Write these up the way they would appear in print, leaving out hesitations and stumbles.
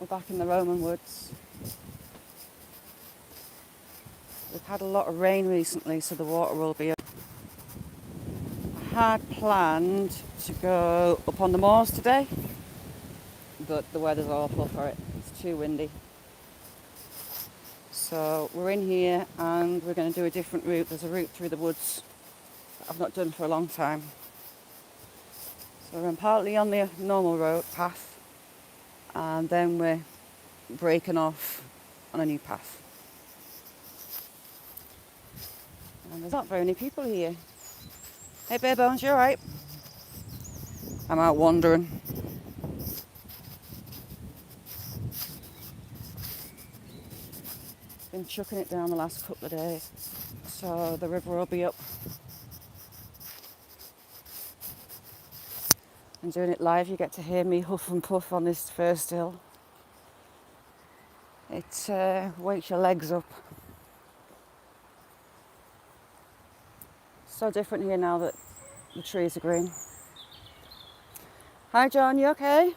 back in the Roman woods. We've had a lot of rain recently, so the water will be up. I had planned to go up on the moors today, but the weather's awful for it. It's too windy. So we're in here and we're going to do a different route. There's a route through the woods that I've not done for a long time. So we're partly on the normal road path, and then we're breaking off on a new path. And there's not very many people here. Hey, Bare Bones, you alright? I'm out wandering. Been chucking it down the last couple of days, so the river will be up. And doing it live, you get to hear me huff and puff on this first hill. It wakes your legs up. So different here now that the trees are green. Hi John, you okay?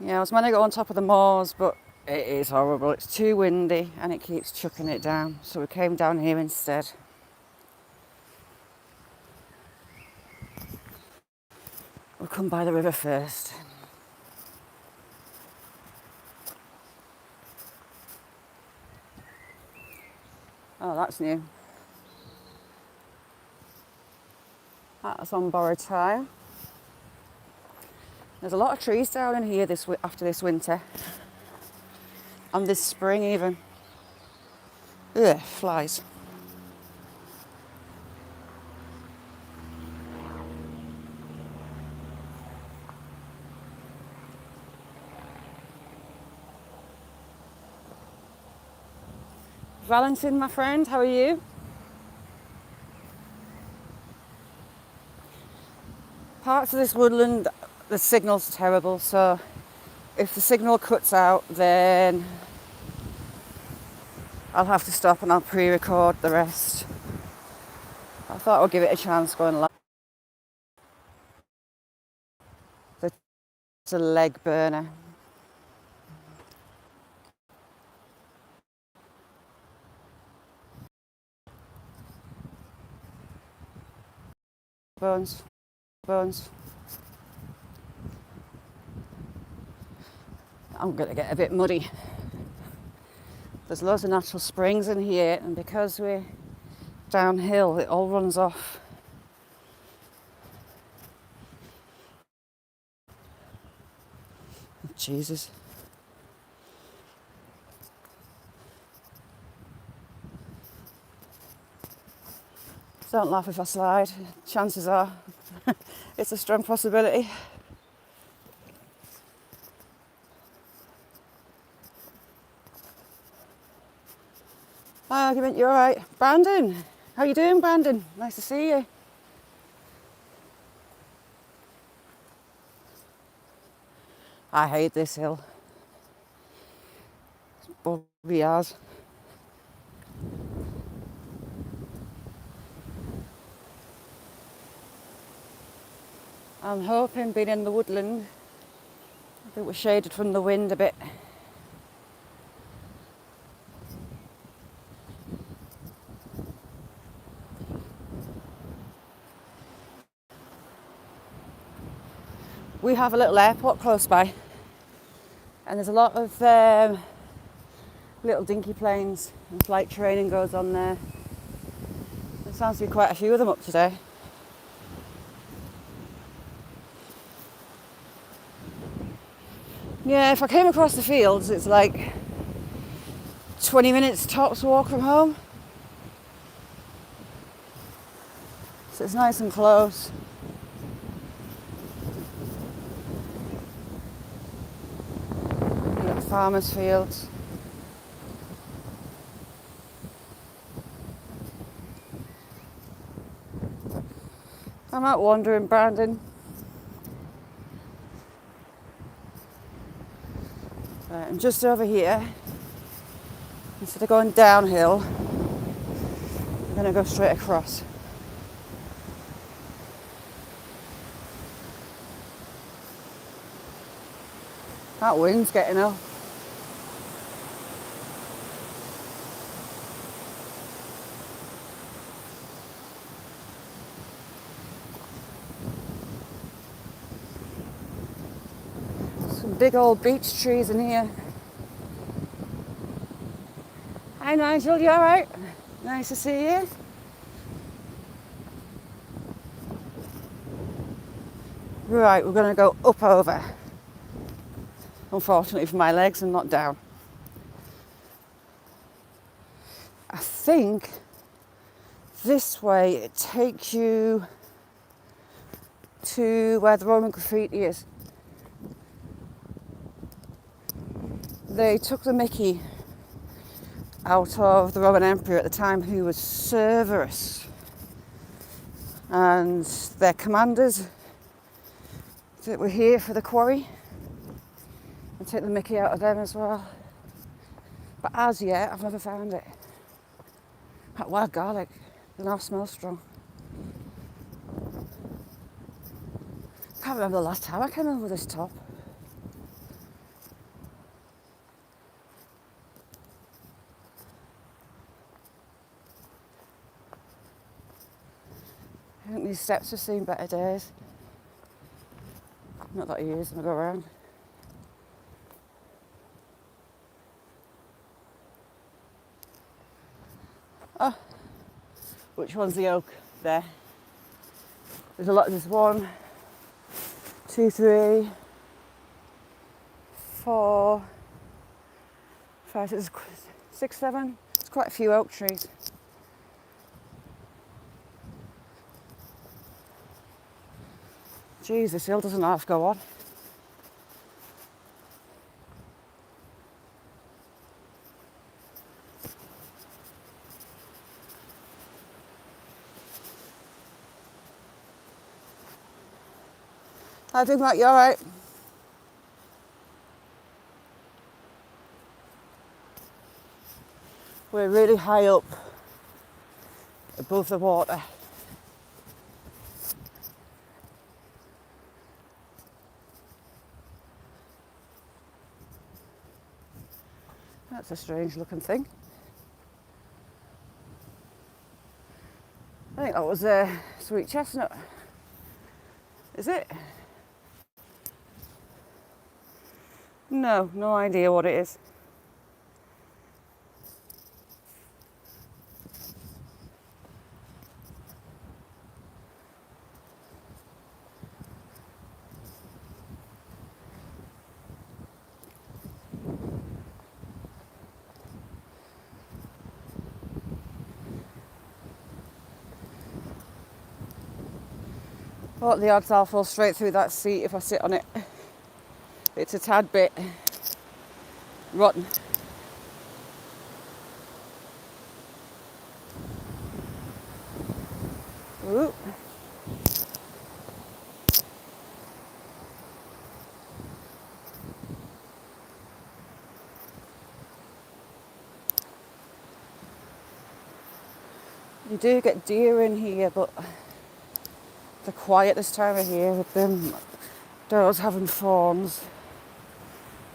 Yeah, I was meant to go on top of the moors, but it is horrible. It's too windy and it keeps chucking it down. So we came down here instead. We'll come by the river first. Oh, that's new. That's on borrowed time. There's a lot of trees down in here after this winter. And this spring even. Ugh, flies. Valentin, my friend, how are you? Parts of this woodland, the signal's terrible, so if the signal cuts out, then I'll have to stop and I'll pre-record the rest. I thought I'd give it a chance going live. It's a leg burner. Bones. I'm going to get a bit muddy. There's loads of natural springs in here, and because we're downhill, it all runs off. Jesus. Don't laugh if I slide. Chances are it's a strong possibility. Hi, argument, you alright? Brandon, how you doing, Brandon? Nice to see you. I hate this hill. It's Bobby ours. I'm hoping being in the woodland that we're shaded from the wind a bit. We have a little airport close by, and there's a lot of little dinky planes and flight training goes on there. There sounds to be quite a few of them up today. Yeah, if I came across the fields, it's like 20 minutes tops walk from home. So it's nice and close. Got farmers' fields. I'm out wandering, Brandon. Right, I'm just over here. Instead of going downhill, I'm going to go straight across. That wind's getting up. Some big old beech trees in here. Hi Nigel, you alright? Nice to see you. Right, we're going to go up over. Unfortunately for my legs and not down. I think this way it takes you to where the Roman graffiti is. They took the mickey out of the Roman Emperor at the time, who was Severus. And their commanders that were here for the quarry, and take the mickey out of them as well. But as yet, I've never found it. That wild garlic, the now smells strong. Can't remember the last time I came over this top. I think these steps have seen better days. Not that he is, I'm gonna go around. Oh, which one's the oak? There. There's a lot, there's 1, 2, 3, 4, 5, 6, 7. There's quite a few oak trees. Jeez, this hill doesn't half go on. I think that you're right. We're really high up above the water. That's a strange looking thing. I think that was a sweet chestnut. Is it? No, no idea what it is. What the odds I'll fall straight through that seat if I sit on it. It's a tad bit rotten. Ooh. You do get deer in here, but they're quiet this time of year with them does having fawns.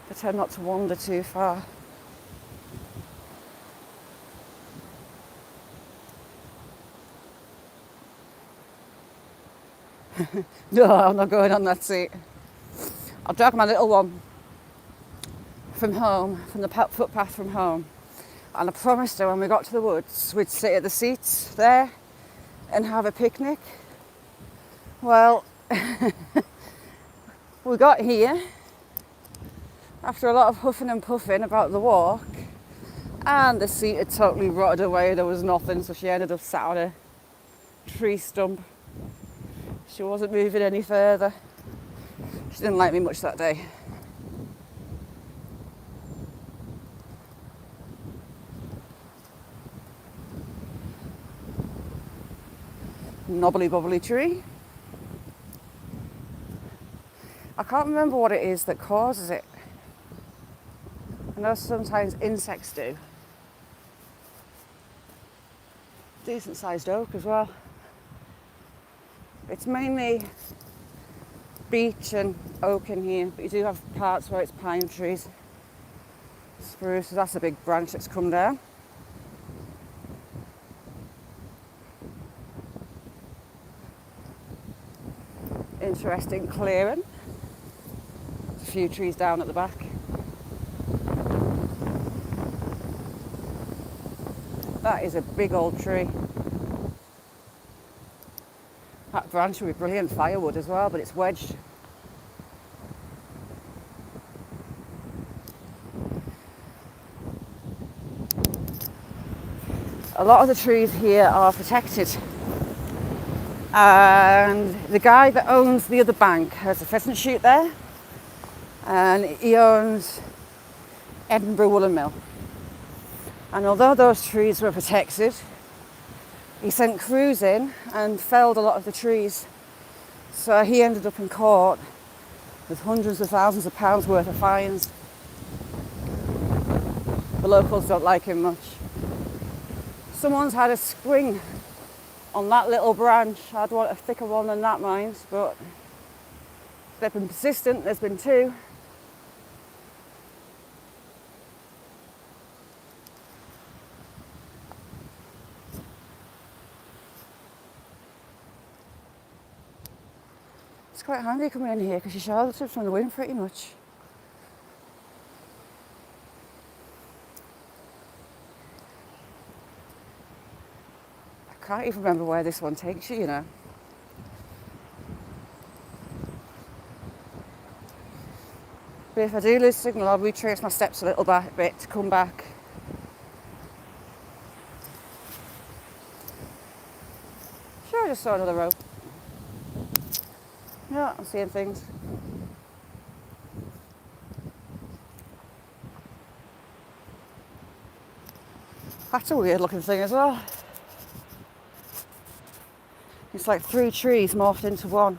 They tend not to wander too far. No, I'm not going on that seat. I'll drag my little one from home, from the footpath from home. And I promised her when we got to the woods, we'd sit at the seats there and have a picnic. Well, we got here after a lot of huffing and puffing about the walk, and the seat had totally rotted away. There was nothing, so she ended up sat on a tree stump. She wasn't moving any further. She didn't like me much that day. Knobbly bobbly tree. I can't remember what it is that causes it. I know sometimes insects do. Decent sized oak as well. It's mainly beech and oak in here, but you do have parts where it's pine trees. Spruce, that's a big branch that's come down. Interesting clearing. There's a few trees down at the back. That is a big old tree. That branch would be brilliant firewood as well, but it's wedged. A lot of the trees here are protected. And the guy that owns the other bank has a pheasant shoot there. And he owns Edinburgh Woolen Mill. And although those trees were protected, he sent crews in and felled a lot of the trees. So he ended up in court with hundreds of thousands of pounds worth of fines. The locals don't like him much. Someone's had a spring on that little branch. I'd want a thicker one than that, mind, but they've been persistent. There's been two. It's quite handy coming in here because you're sheltered from the wind pretty much. I can't even remember where this one takes you, you know. But if I do lose signal, I'll retrace my steps a little bit to come back. Sure, I just saw another rope. Yeah, I'm seeing things. That's a weird looking thing as well. It's like three trees morphed into one.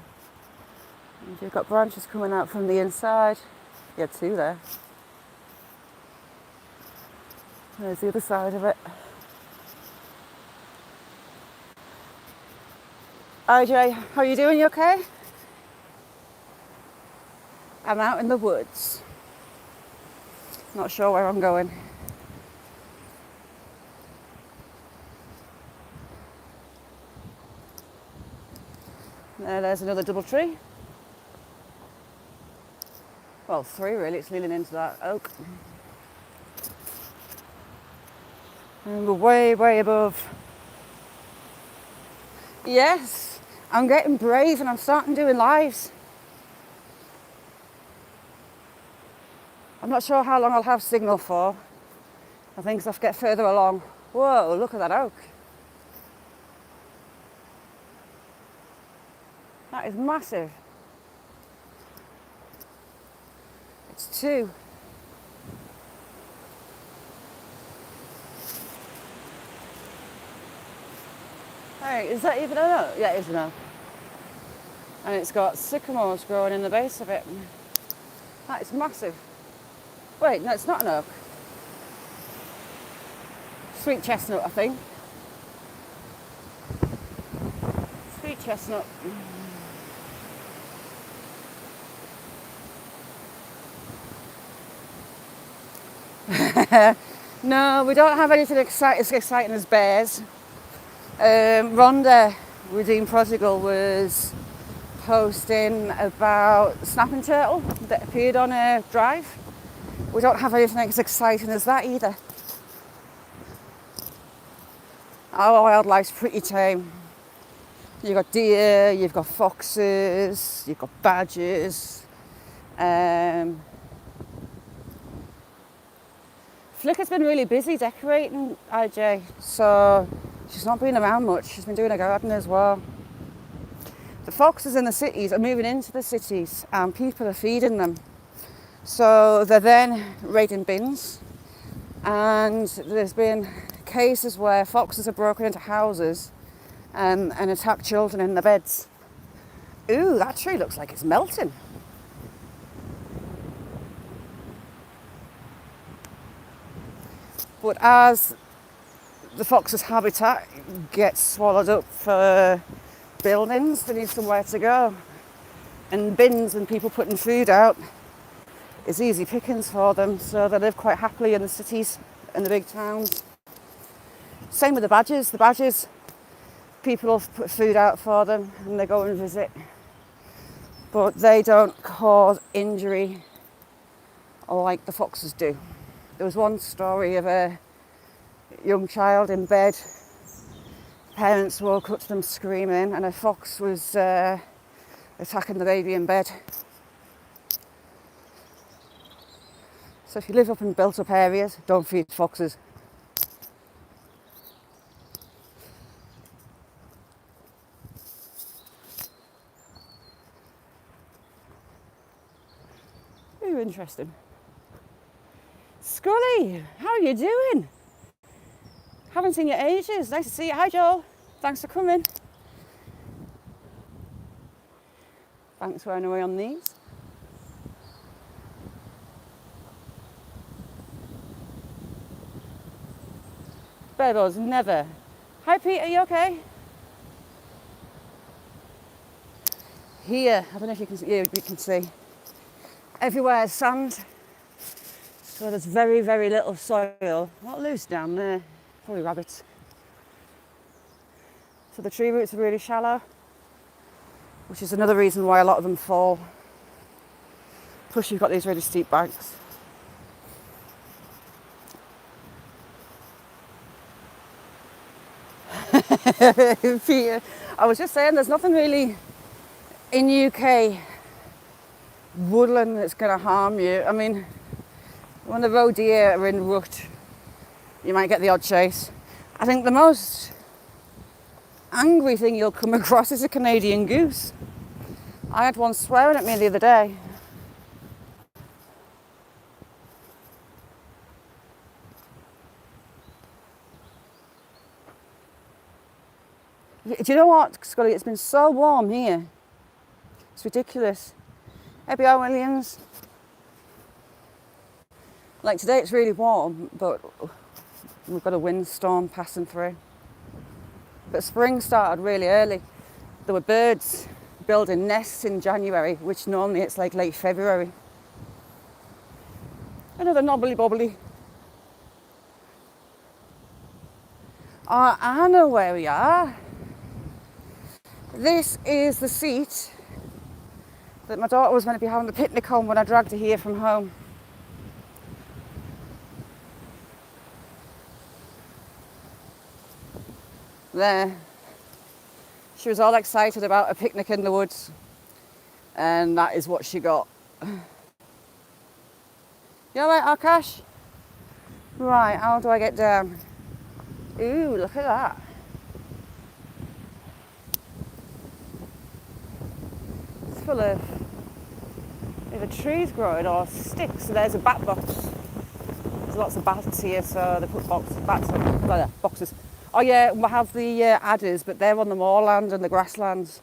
And you've got branches coming out from the inside. You had two there. There's the other side of it. Hi Jay, how are you doing? You okay? I'm out in the woods. Not sure where I'm going. There's another double tree. Well, three really, it's leaning into that oak. And we're way, way above. Yes, I'm getting brave and I'm starting doing lives. I'm not sure how long I'll have signal for. I think as I get further along. Whoa, look at that oak. That is massive. It's two. Hey, is that even an oak? Yeah, it is an oak. And it's got sycamores growing in the base of it. That is massive. Wait, no, it's not an oak. Sweet chestnut, I think. Sweet chestnut. No, we don't have anything as exciting as bears. Rhonda, Redeemed Prodigal, was posting about the snapping turtle that appeared on a drive. We don't have anything as exciting as that either. Our wildlife's pretty tame. You've got deer, you've got foxes, you've got badgers. Flicker's been really busy decorating, IJ, so she's not been around much. She's been doing her garden as well. The foxes in the cities are moving into the cities and people are feeding them. So they're then raiding bins, and there's been cases where foxes have broken into houses and attacked children in their beds. Ooh, that tree looks like it's melting. But as the fox's habitat gets swallowed up for buildings, they need somewhere to go. and bins and people putting food out is easy pickings for them, so they live quite happily in the cities and the big towns. Same with the badgers. The badgers, people will put food out for them and they go and visit, but they don't cause injury like the foxes do. There was one story of a young child in bed. Parents woke up to them screaming and a fox was attacking the baby in bed. So if you live up in built up areas, don't feed foxes. Ooh, interesting. Scully, how are you doing? Haven't seen you ages. Nice to see you. Hi, Joel. Thanks for coming. Thanks for running away on these. Berbos, never. Hi, Pete. Are you okay? Here, I don't know if you can see. Yeah, you can see. Everywhere is sand. So there's very, very little soil. Not loose down there. Probably rabbits. So the tree roots are really shallow, which is another reason why a lot of them fall. Plus you've got these really steep banks. Peter, I was just saying there's nothing really in UK woodland that's going to harm you. I mean, when the roe deer are in rut, you might get the odd chase. I think the most angry thing you'll come across is a Canadian goose. I had one swearing at me the other day. Do you know what, Scully? It's been so warm here. It's ridiculous. ABR Williams. Like today it's really warm, but we've got a windstorm passing through. But spring started really early. There were birds building nests in January, which normally it's like late February. Another knobbly bobbly. Oh, I know where we are. This is the seat that my daughter was meant to be having the picnic on when I dragged her here from home. There. She was all excited about a picnic in the woods, and that is what she got. You alright, Akash? Right, how do I get down? Ooh, look at that. It's full of either trees growing or sticks. So there's a bat box. There's lots of bats here, so they put bats on boxes. Oh yeah, we have the adders, but they're on the moorland and the grasslands.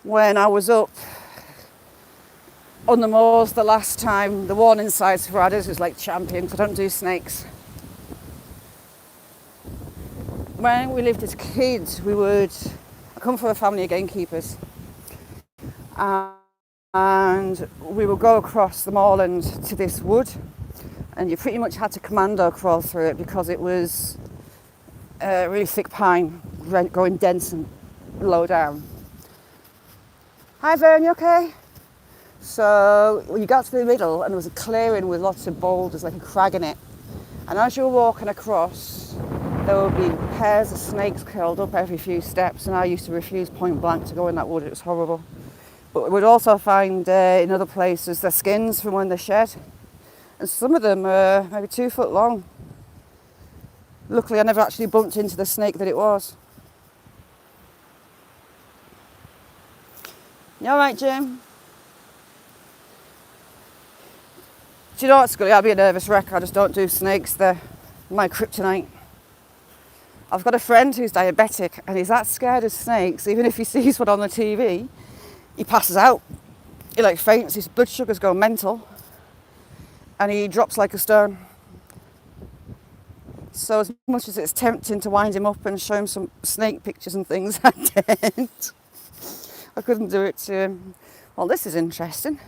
When I was up on the moors the last time, the warning size for adders was like champion, because I don't do snakes. When we lived as kids, I come from a family of gamekeepers, and we would go across the moorland to this wood, and you pretty much had to commando crawl through it because it was really thick pine, going dense and low down. Hi Vern, you okay? So you got to the middle and there was a clearing with lots of boulders, like a crag in it. And as you were walking across, there would be pairs of snakes curled up every few steps, and I used to refuse point blank to go in that wood. It was horrible. But we would also find in other places their skins from when they're shed. And some of them are maybe 2 foot long. Luckily I never actually bumped into the snake that it was. You alright, Jim? Do you know what, Scully? I'll be a nervous wreck. I just don't do snakes. They're my kryptonite. I've got a friend who's diabetic and he's that scared of snakes, even if he sees one on the TV, he passes out. He like faints, his blood sugars go mental, and he drops like a stone. So as much as it's tempting to wind him up and show him some snake pictures and things, I didn't. I couldn't do it to him. Well, this is interesting.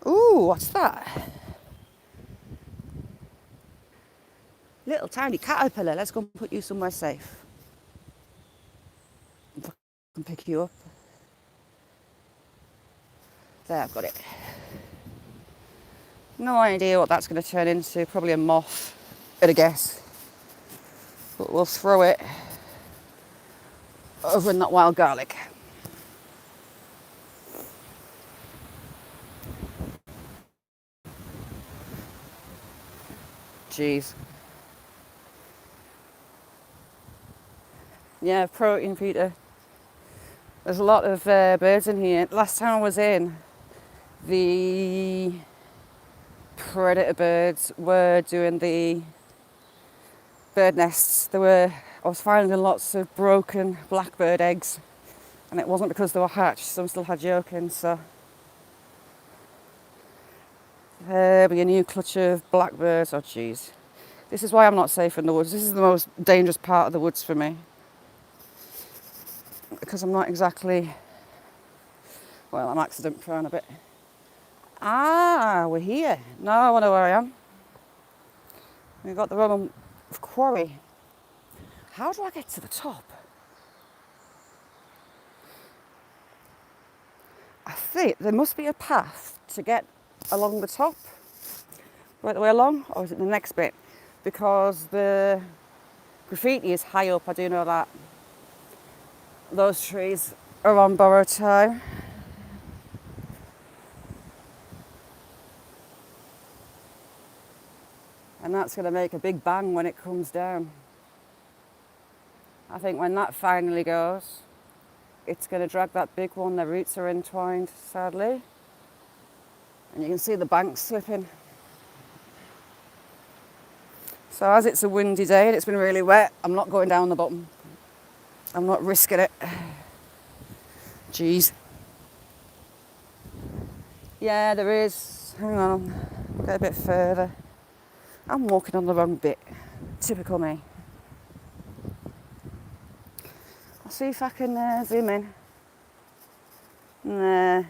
Ooh, what's that? Little tiny caterpillar. Let's go and put you somewhere safe. If I can pick you up. There, I've got it. No idea what that's going to turn into. Probably a moth, at a guess. But we'll throw it over in that wild garlic. Jeez. Yeah, protein feeder. There's a lot of birds in here. Last time I was in, the predator birds were doing the bird nests. I was finding lots of broken blackbird eggs, and it wasn't because they were hatched. Some still had yolks, so there be a new clutch of blackbirds. Oh, jeez. This is why I'm not safe in the woods. This is the most dangerous part of the woods for me, because I'm not exactly, well, I'm accident prone a bit. Ah, we're here. Now I know where I am. We've got the Roman Quarry. How do I get to the top? I think there must be a path to get along the top, right the way along, or is it the next bit? Because the graffiti is high up, I do know that. Those trees are on borrowed time. And that's going to make a big bang when it comes down. I think when that finally goes, it's going to drag that big one. The roots are entwined, sadly. And you can see the bank slipping. So as it's a windy day and it's been really wet, I'm not going down the bottom. I'm not risking it. Jeez. Yeah, there is. Hang on. Go a bit further. I'm walking on the wrong bit. Typical me. I'll see if I can zoom in. Nah.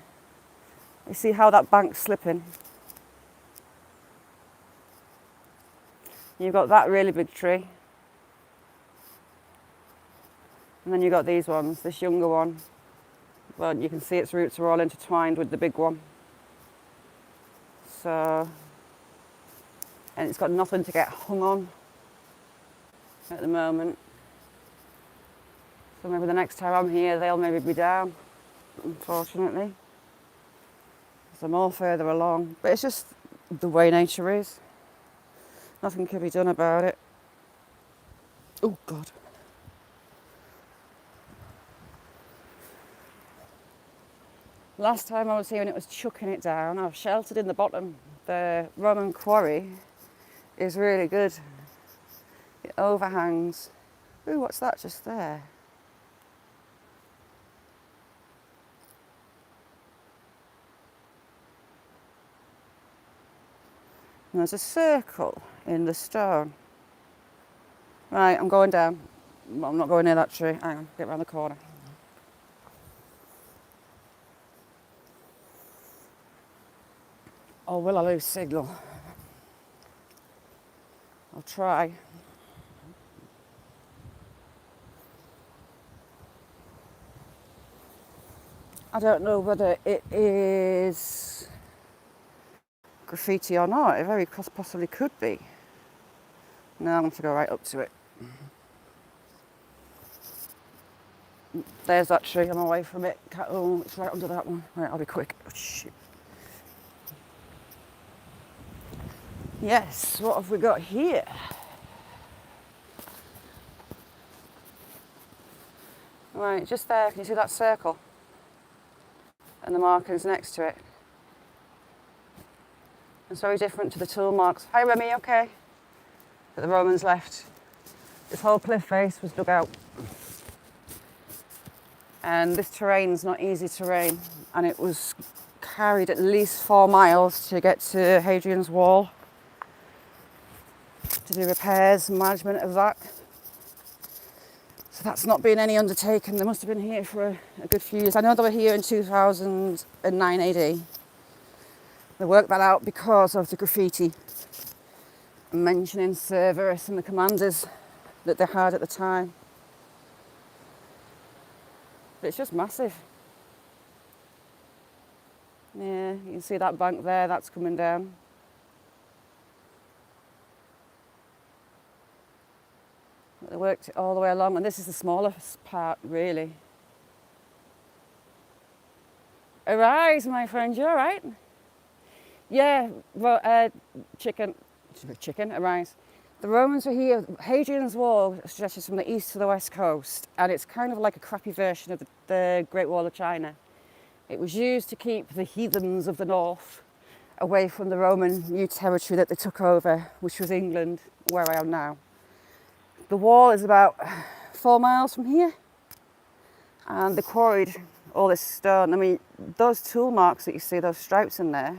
You see how that bank's slipping? You've got that really big tree. And then you've got these ones, this younger one. Well, you can see its roots are all intertwined with the big one. So, and it's got nothing to get hung on at the moment. So maybe the next time I'm here, they'll maybe be down, unfortunately. So I'm all further along. But it's just the way nature is. Nothing can be done about it. Oh, God. Last time I was here and it was chucking it down, I was sheltered in the bottom. The Roman Quarry is really good. It overhangs. Ooh, what's that just there? And there's a circle in the stone. Right, I'm going down. I'm not going near that tree. Hang on, get round the corner. Or will I lose signal? I'll try. I don't know whether it is graffiti or not. It very possibly could be. No, I'm going to go right up to it. There's that tree. I'm away from it. Oh, it's right under that one. Right, I'll be quick. Oh, shit. Yes, what have we got here? Right, just there. Can you see that circle? And the markers next to it. It's very different to the tool marks. Hi, Remy, okay? That the Romans left. This whole cliff face was dug out. And this terrain's not easy terrain. And it was carried at least 4 miles to get to Hadrian's Wall, to do repairs and management of that. So that's not been any undertaken. They must have been here for a good few years. I know they were here in 2009 AD. They worked that out because of the graffiti mentioning Cerberus and the commanders that they had at the time. But it's just massive. Yeah, you can see that bank there, that's coming down. They worked it all the way along, and this is the smallest part, really. Arise, my friend, you all right? Yeah, well, chicken, arise. The Romans were here. Hadrian's Wall stretches from the east to the west coast, and it's kind of like a crappy version of the Great Wall of China. It was used to keep the heathens of the north away from the Roman new territory that they took over, which was England, where I am now. The wall is about 4 miles from here, and they quarried all this stone. I mean, those tool marks that you see, those stripes in there,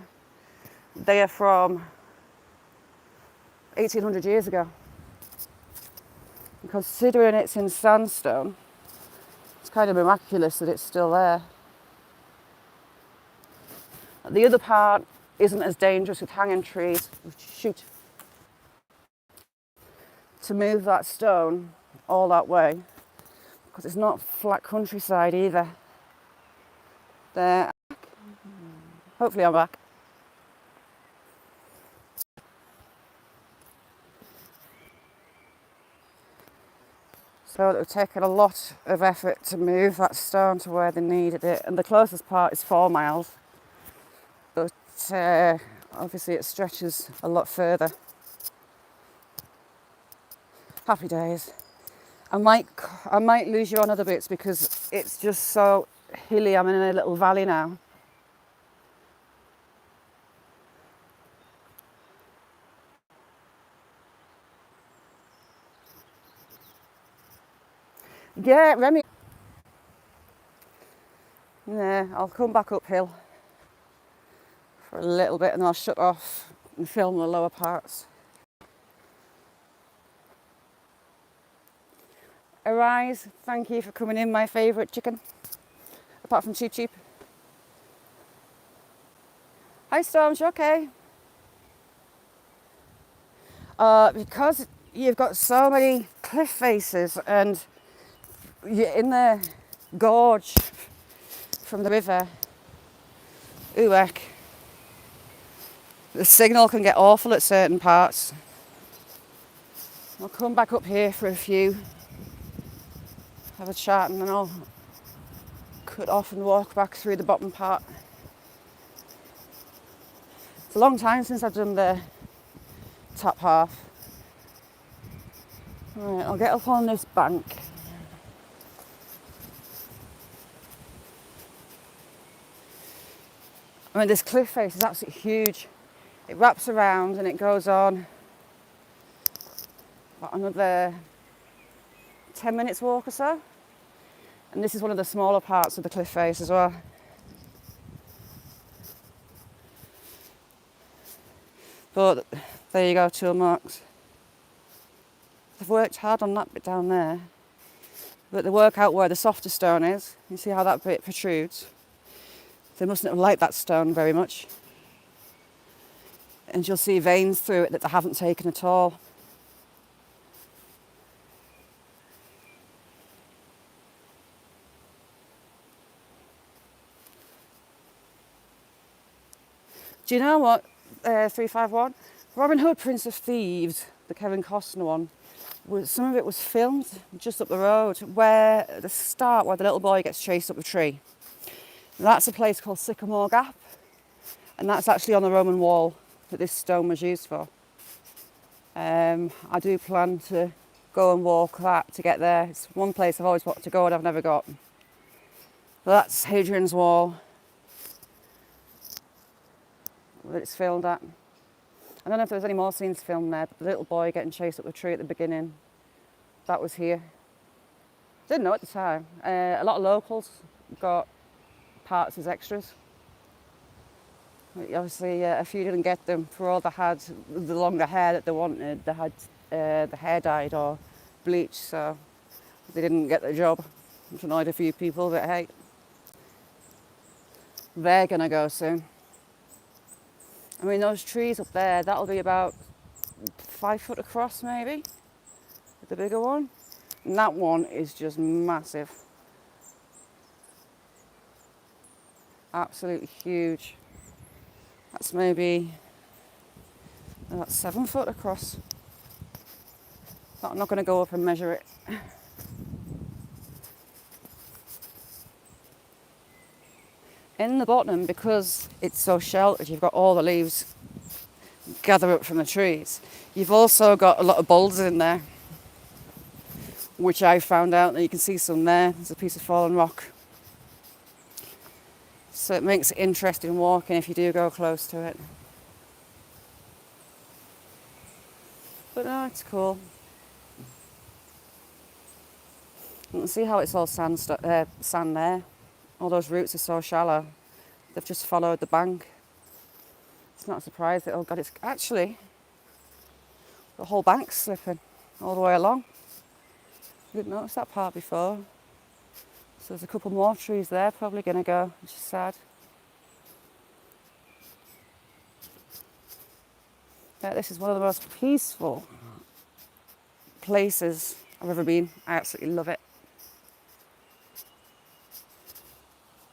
they are from 1800 years ago. And considering it's in sandstone, it's kind of miraculous that it's still there. The other part isn't as dangerous with hanging trees. Shoot. To move that stone all that way, because it's not flat countryside either. There. Hopefully I'm back. So it would take a lot of effort to move that stone to where they needed it, and the closest part is 4 miles. But obviously it stretches a lot further. Happy days. I might lose you on other bits because it's just so hilly. I'm in a little valley now. Yeah, Remy. Yeah, I'll come back uphill for a little bit and then I'll shut off and film the lower parts. Arise, thank you for coming in, my favourite chicken, apart from Cheep Cheep. Hi Storms, you okay? Because you've got so many cliff faces and you're in the gorge from the river, ooh heck, the signal can get awful at certain parts. I'll come back up here for a few, have a chat, and then I'll cut off and walk back through the bottom part. It's a long time since I've done the top half. Right, I'll get up on this bank. I mean, this cliff face is absolutely huge. It wraps around and it goes on about another 10 minutes walk or so. And this is one of the smaller parts of the cliff face as well. But there you go, tool marks. They've worked hard on that bit down there. But they work out where the softer stone is. You see how that bit protrudes? They mustn't have liked that stone very much. And you'll see veins through it that they haven't taken at all. Do you know what, 351? Robin Hood, Prince of Thieves, the Kevin Costner one, some of it was filmed just up the road, where at the start, where the little boy gets chased up the tree. That's a place called Sycamore Gap, and that's actually on the Roman wall that this stone was used for. I do plan to go and walk that to get there. It's one place I've always wanted to go and I've never got. That's Hadrian's Wall that it's filmed at. I don't know if there was any more scenes filmed there, but the little boy getting chased up the tree at the beginning, that was here. Didn't know at the time. A lot of locals got parts as extras. Obviously, a few didn't get them. For all they had the longer hair that they wanted, they had the hair dyed or bleached, so they didn't get the job, which annoyed a few people, but hey, they're gonna go soon. I mean, those trees up there, that'll be about 5 foot across maybe, the bigger one. And that one is just massive. Absolutely huge. That's maybe about 7 foot across. But I'm not going to go up and measure it. In the bottom, because it's so sheltered, you've got all the leaves gather up from the trees. You've also got a lot of boulders in there, which I found out, and you can see some there. There's a piece of fallen rock. So it makes it interesting walking if you do go close to it. But no, it's cool. You can see how it's all sand there. All those roots are so shallow. They've just followed the bank. It's not a surprise that, oh God, it's actually, the whole bank's slipping all the way along. I didn't notice that part before. So there's a couple more trees there probably going to go, which is sad. Yeah, this is one of the most peaceful places I've ever been. I absolutely love it.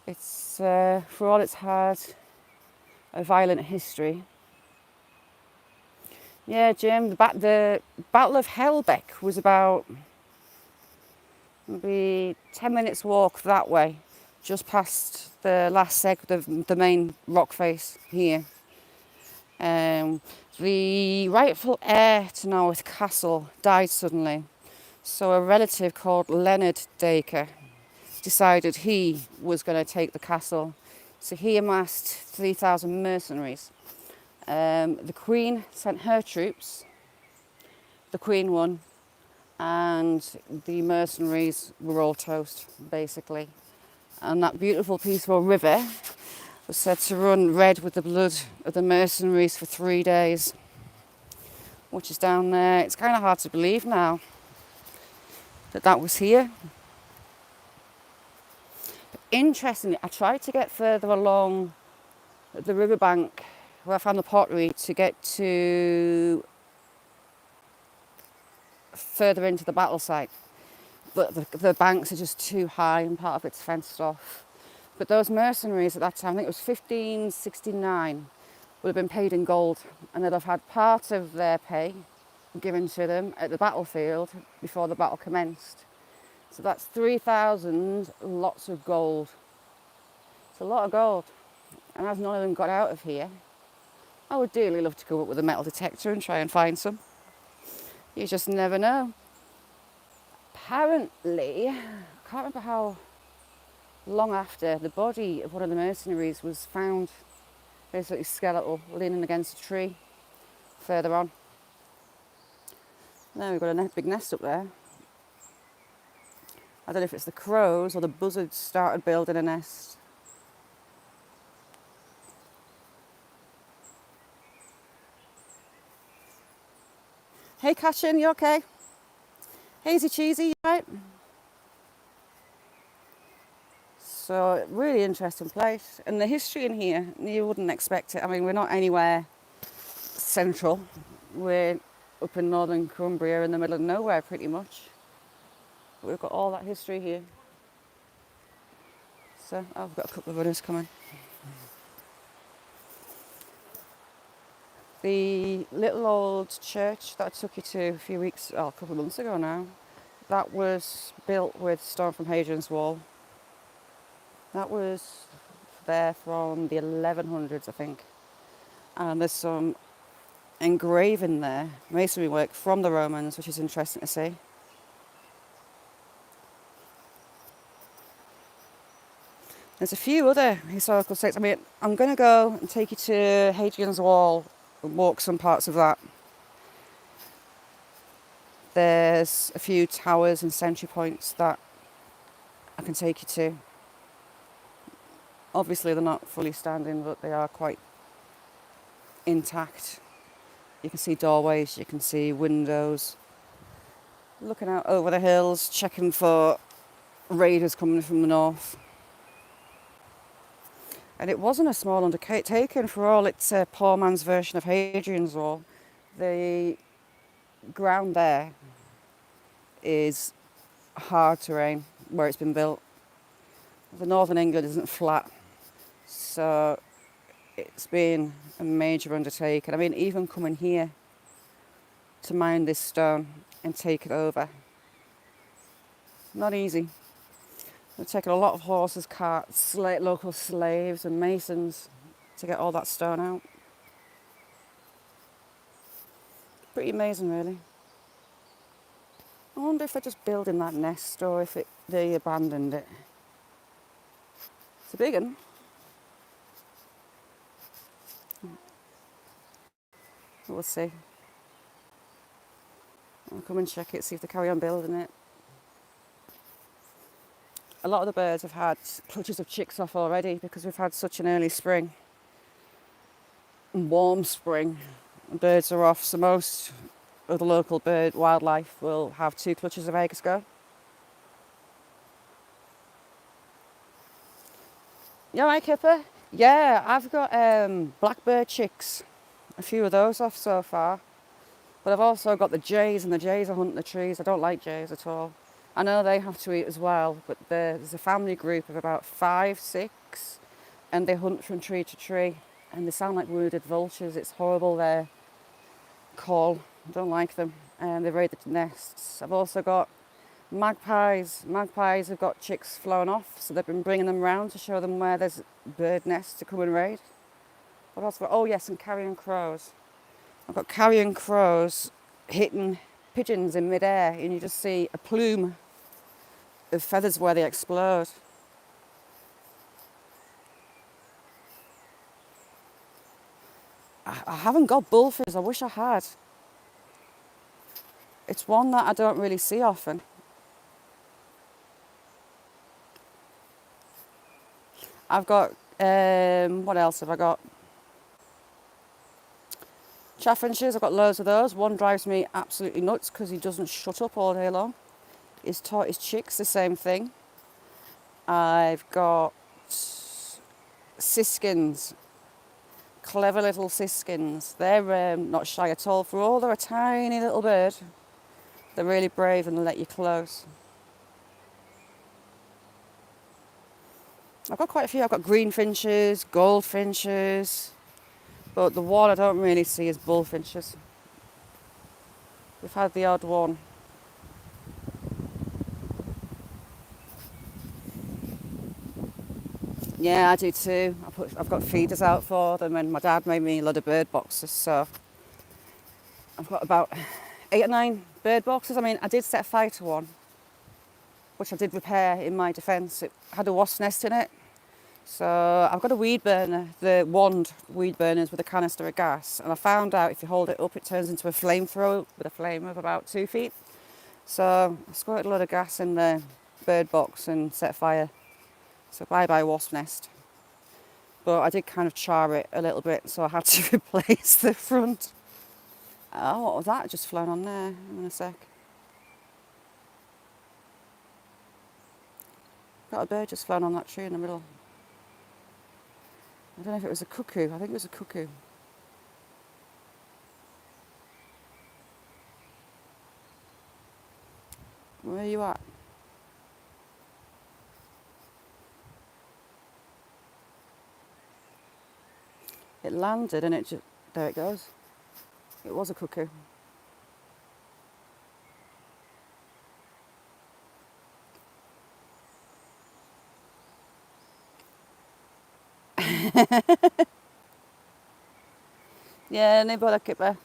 It's, for all it's had a violent history. Yeah, Jim, the Battle of Helbeck was about maybe 10 minutes walk that way, just past the last the main rock face here. The rightful heir to Naworth Castle died suddenly, so a relative called Leonard Dacre decided he was going to take the castle. So he amassed 3,000 mercenaries. The Queen sent her troops. The Queen won, and the mercenaries were all toast, basically. And that beautiful, peaceful river was said to run red with the blood of the mercenaries for 3 days, which is down there. It's kind of hard to believe now that was here. But interestingly, I tried to get further along the riverbank where I found the pottery to get to further into the battle site, but the banks are just too high and part of it's fenced off. But those mercenaries at that time, I think it was 1569, would have been paid in gold, and they'd have had part of their pay given to them at the battlefield before the battle commenced. So that's 3,000 lots of gold. It's a lot of gold, and as none of them got out of here, I would dearly love to go up with a metal detector and try and find some. You just never know. Apparently, I can't remember how long after, the body of one of the mercenaries was found basically skeletal, leaning against a tree further on. There we've got a big nest up there. I don't know if it's the crows or the buzzards started building a nest. Hey Cashin, you okay? Hazy Cheesy, you right? So, really interesting place. And the history in here, you wouldn't expect it. I mean, we're not anywhere central. We're up in northern Cumbria in the middle of nowhere, pretty much. But we've got all that history here. So, I've got a couple of runners coming. The little old church that I took you to a couple of months ago now, that was built with stone from Hadrian's Wall. That was there from the 1100s, I think. And there's some engraving there, masonry work from the Romans, which is interesting to see. There's a few other historical sites. I mean, I'm going to go and take you to Hadrian's Wall and walk some parts of that. There's a few towers and sentry points that I can take you to. Obviously they're not fully standing, but they are quite intact. You can see doorways, you can see windows. Looking out over the hills, checking for raiders coming from the north. And it wasn't a small undertaking for all its poor man's version of Hadrian's Wall. The ground there is hard terrain where it's been built. The northern England isn't flat, so it's been a major undertaking. I mean, even coming here to mine this stone and take it over, not easy. It's taken a lot of horses, carts, local slaves and masons to get all that stone out. Pretty amazing, really. I wonder if they're just building that nest or if they abandoned it. It's a big one. We'll see. I'll come and check it, see if they carry on building it. A lot of the birds have had clutches of chicks off already because we've had such an early spring. Warm spring. Birds are off, so most of the local bird wildlife will have 2 clutches of eggs go. You alright, Kipper? Yeah, I've got blackbird chicks. A few of those off so far. But I've also got the jays, and the jays are hunting the trees. I don't like jays at all. I know they have to eat as well, but there's a family group of about 5, 6, and they hunt from tree to tree. And they sound like wounded vultures. It's horrible, their call. I don't like them. And they raid the nests. I've also got magpies. Magpies have got chicks flown off, so they've been bringing them round to show them where there's bird nests to come and raid. What else? Oh yes, and carrion crows. I've got carrion crows hitting pigeons in midair, and you just see a plume of feathers where they explode. I haven't got bullfinches. I wish I had. It's one that I don't really see often. I've got, what else have I got? Chaffinches, I've got loads of those. One drives me absolutely nuts because he doesn't shut up all day long. His tortoise chicks, the same thing. I've got siskins, clever little siskins. They're not shy at all. For all they're a tiny little bird, they're really brave and they let you close. I've got quite a few. I've got greenfinches, goldfinches, but the one I don't really see is bullfinches. We've had the odd one. Yeah, I do too. I've got feeders out for them, and my dad made me a lot of bird boxes, so I've got about 8 or 9 bird boxes. I mean, I did set fire to one, which I did repair in my defence. It had a wasp nest in it. So I've got a weed burner, the wand weed burners with a canister of gas, and I found out if you hold it up it turns into a flamethrower with a flame of about 2 feet. So I squirted a lot of gas in the bird box and set fire. So bye-bye wasp nest. But I did kind of char it a little bit, so I had to replace the front. Oh, what was that just flown on there? Hang on a sec. Got a bird just flown on that tree in the middle. I don't know if it was a cuckoo. I think it was a cuckoo. Where are you at? It landed and it just... There it goes. It was a cuckoo. Yeah, ni bother Kipper.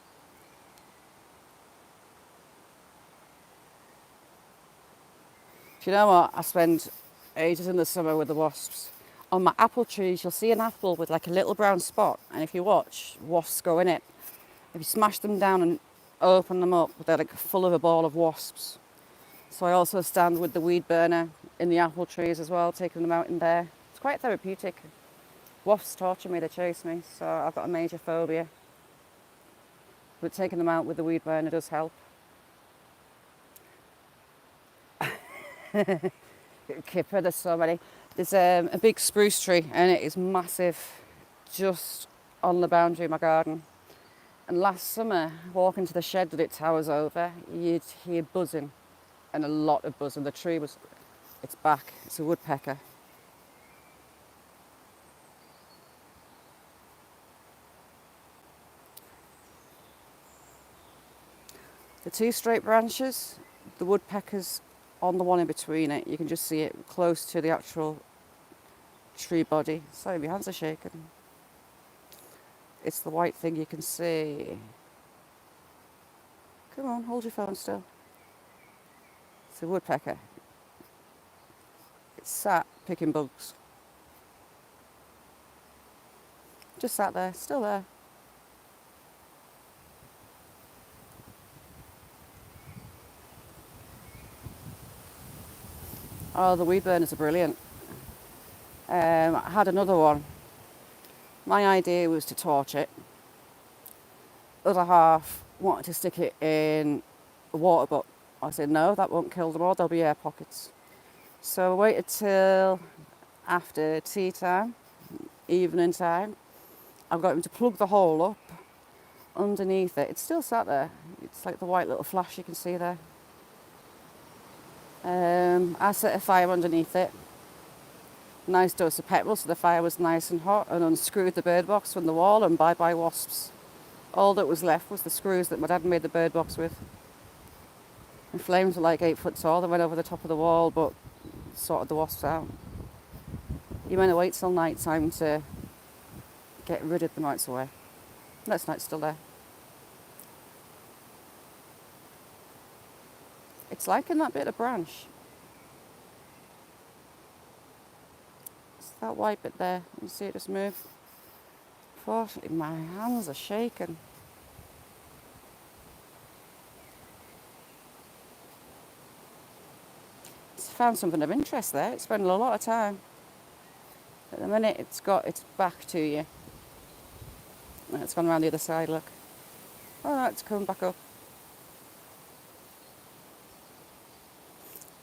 Do you know what? I spend ages in the summer with the wasps. On my apple trees, you'll see an apple with like a little brown spot, and if you watch, wasps go in it. If you smash them down and open them up, they're like full of a ball of wasps. So I also stand with the weed burner in the apple trees as well, taking them out in there. It's quite therapeutic. Wasps torture me, they chase me, so I've got a major phobia but taking them out with the weed burner does help. Kipper, there's so many. There's a big spruce tree and it is massive, just on the boundary of my garden. And last summer, walking to the shed that it towers over, you'd hear buzzing, and a lot of buzzing. The tree was, it's back, it's a woodpecker. The two straight branches, the woodpeckers on the one in between it, you can just see it close to the actual tree body. Sorry, my hands are shaking. It's the white thing you can see. Come on, hold your phone still. It's a woodpecker. It's sat picking bugs. Just sat there, still there. Oh, the weed burners are brilliant. I had another one. My idea was to torch it. Other half wanted to stick it in a water butt. I said, no, that won't kill them all, there'll be air pockets. So I waited till after tea time, evening time. I got him to plug the hole up underneath it. It's still sat there. It's like the white little flash you can see there. I set a fire underneath it. Nice dose of petrol so the fire was nice and hot, and unscrewed the bird box from the wall, and bye-bye wasps. All that was left was the screws that my dad made the bird box with. The flames were like 8 foot tall. They went over the top of the wall, but sorted the wasps out. You meant to wait till night time to get rid of the mites away. That's not still there. It's like in that bit of branch. It's that white bit there. You see it just move. Unfortunately, my hands are shaking. It's found something of interest there. It's spending a lot of time. At the minute, it's got its back to you. And it's gone around the other side, look. Oh no, it's coming back up.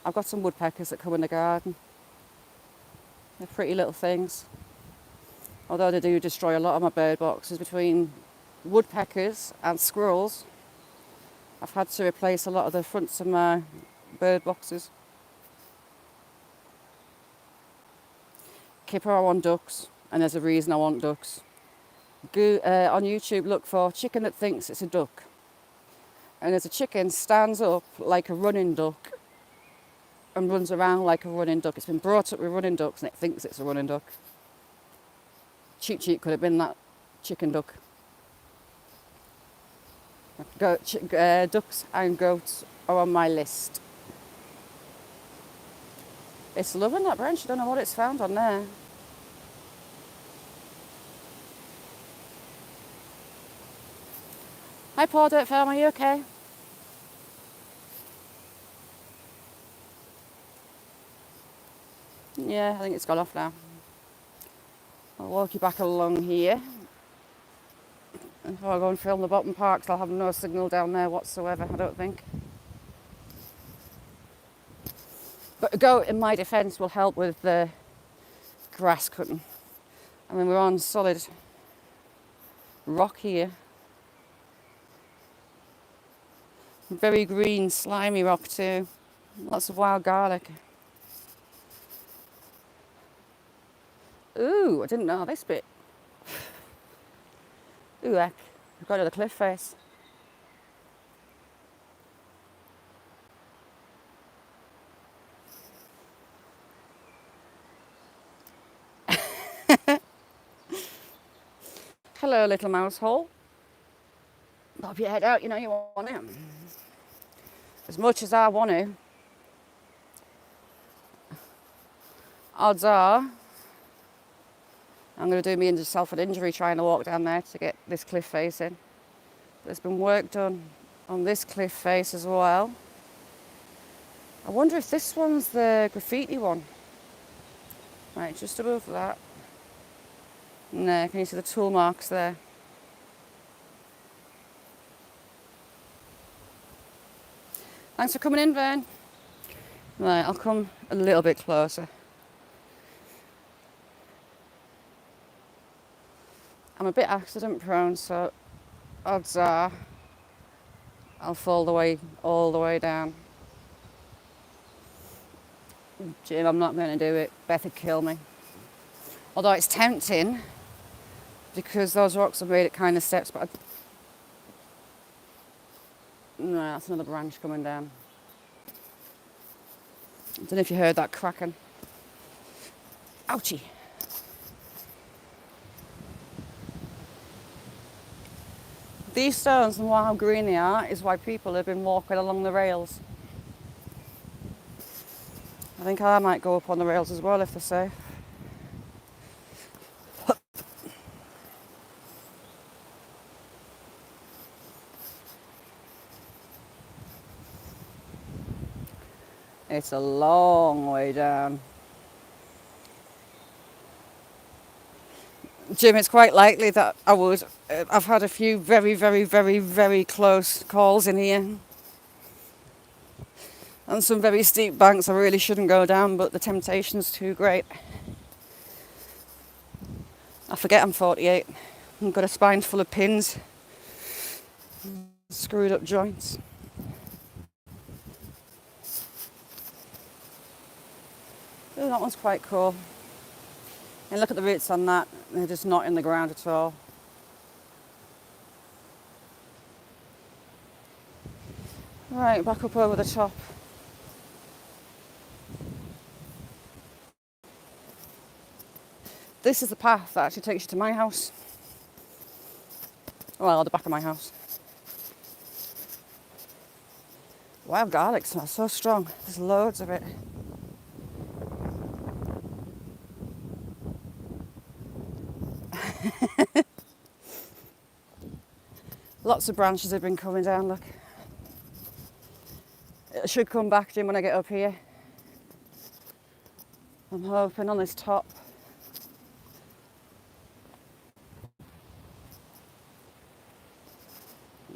I've got some woodpeckers that come in the garden. They're pretty little things. Although they do destroy a lot of my bird boxes. Between woodpeckers and squirrels, I've had to replace a lot of the fronts of my bird boxes. Kipper, I want ducks, and there's a reason I want ducks. Go on YouTube, look for chicken that thinks it's a duck. And there's a chicken stands up like a running duck and runs around like a running duck. It's been brought up with running ducks and it thinks it's a running duck. Cheap Cheap could have been that chicken duck. Ducks and goats are on my list. It's loving that branch. I don't know what it's found on there. Hi Paul Dirt Farm, are you okay? Yeah, I think it's gone off now. I'll walk you back along here. And if I go and film the bottom parks, I'll have no signal down there whatsoever, I don't think. But a goat, in my defence, will help with the grass cutting. I mean, we're on solid rock here. Very green, slimy rock too. Lots of wild garlic. Ooh, I didn't know this bit. Ooh, heck. We've got to the cliff face. Hello, little mouse hole. Pop your head out, you know you want it. As much as I want to, odds are I'm going to do me self an injury trying to walk down there to get this cliff face in. There's been work done on this cliff face as well. I wonder if this one's the graffiti one. Right, just above that. No, can you see the tool marks there? Thanks for coming in, Vern. Right, I'll come a little bit closer. I'm a bit accident prone, so odds are I'll fall all the way down. Jim, I'm not going to do it. Beth would kill me. Although it's tempting because those rocks are made at kind of steps, but no, that's another branch coming down. I don't know if you heard that cracking. Ouchie. These stones and how green they are is why people have been walking along the rails. I think I might go up on the rails as well if they're safe. It's a long way down. Jim, it's quite likely that I would. I've had a few very, very, very, very close calls in here. And some very steep banks I really shouldn't go down, but the temptation's too great. I forget I'm 48. I've got a spine full of pins, screwed up joints. Oh, that one's quite cool. And look at the roots on that. They're just not in the ground at all. Right, back up over the top. This is the path that actually takes you to my house. Well, the back of my house. Wild garlic smells so strong. There's loads of it. Lots of branches have been coming down, look. It should come back, Jim, when I get up here. I'm hoping on this top.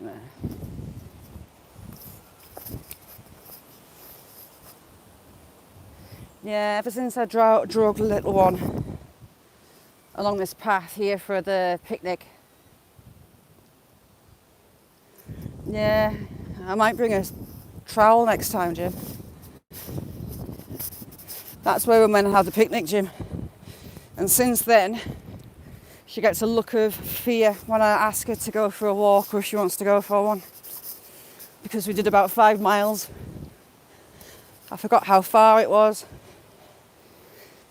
Nah. Yeah, ever since I drove the little one along this path here for the picnic. Yeah, I might bring a trowel next time, Jim. That's where we went and had the picnic, Jim. And since then, she gets a look of fear when I ask her to go for a walk or if she wants to go for one. Because we did about 5 miles. I forgot how far it was.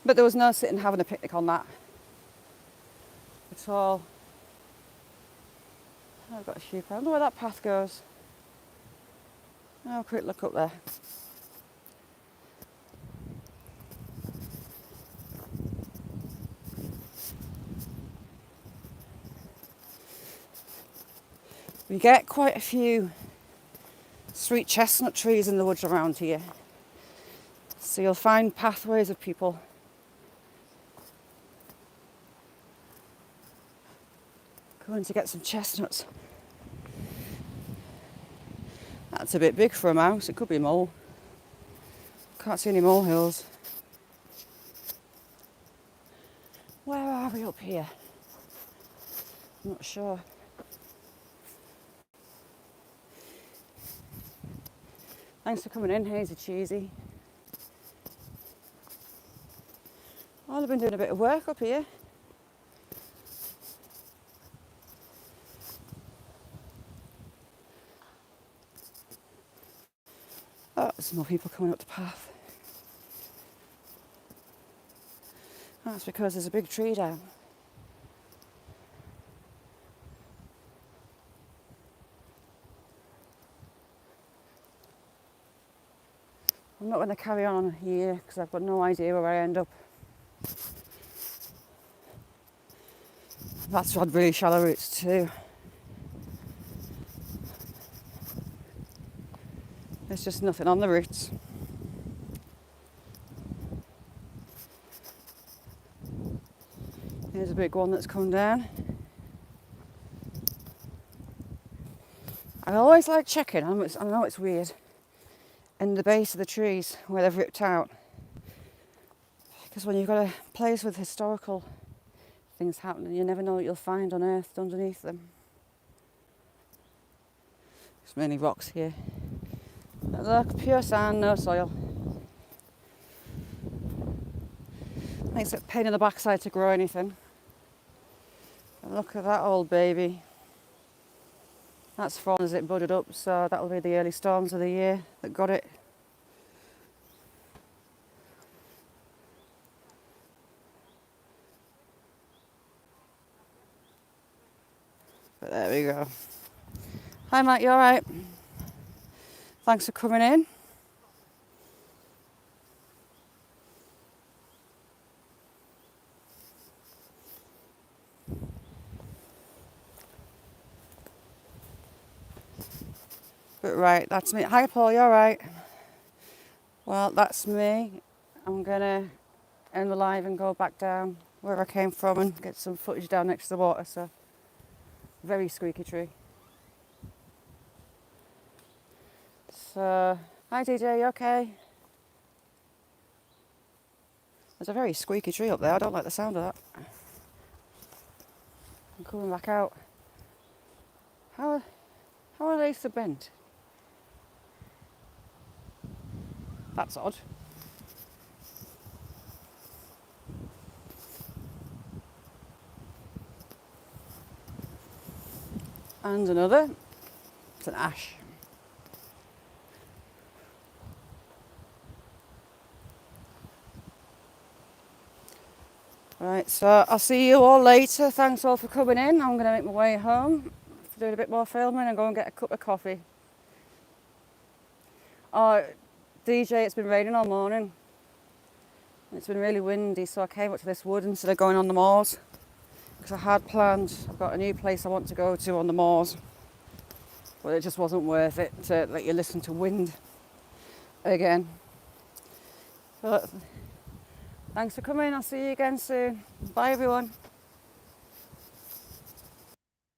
But there was no sitting having a picnic on that at all. I've got a sheep. I don't know where that path goes. Have a quick look up there. We get quite a few sweet chestnut trees in the woods around here. So you'll find pathways of people going to get some chestnuts. That's a bit big for a mouse. It could be a mole. Can't see any molehills. Where are we up here? I'm not sure. Thanks for coming in, Hazy Cheesy. Oh, they've been doing a bit of work up here. Oh, there's more people coming up the path. That's because there's a big tree down. I'm not going to carry on here because I've got no idea where I end up. That's had really shallow roots too. There's just nothing on the roots. Here's a big one that's come down. I always like checking. I know it's weird. in the base of the trees where they've ripped out. Because when you've got a place with historical things happening, you never know what you'll find unearthed underneath them. There's many rocks here. But look, pure sand, no soil. Makes it a pain in the backside to grow anything. And look at that old baby. That's fallen as it budded up, so that'll be the early storms of the year that got it. But there we go. Hi Matt, you alright? Thanks for coming in. But right, that's me. Hi Paul, you alright? Well, that's me. I'm gonna end the live and go back down where I came from and get some footage down next to the water. So, very squeaky tree. So, hi DJ, you okay? There's a very squeaky tree up there. I don't like the sound of that. I'm coming back out. How are they so bent? That's odd. And another. It's an ash. Right, so I'll see you all later. Thanks all for coming in. I'm going to make my way home, do a bit more filming and go and get a cup of coffee. Oh, DJ, it's been raining all morning. It's been really windy, so I came up to this wood instead of going on the moors. Because I had planned, I've got a new place I want to go to on the moors. But it just wasn't worth it to let you listen to wind again. But thanks for coming, I'll see you again soon. Bye everyone.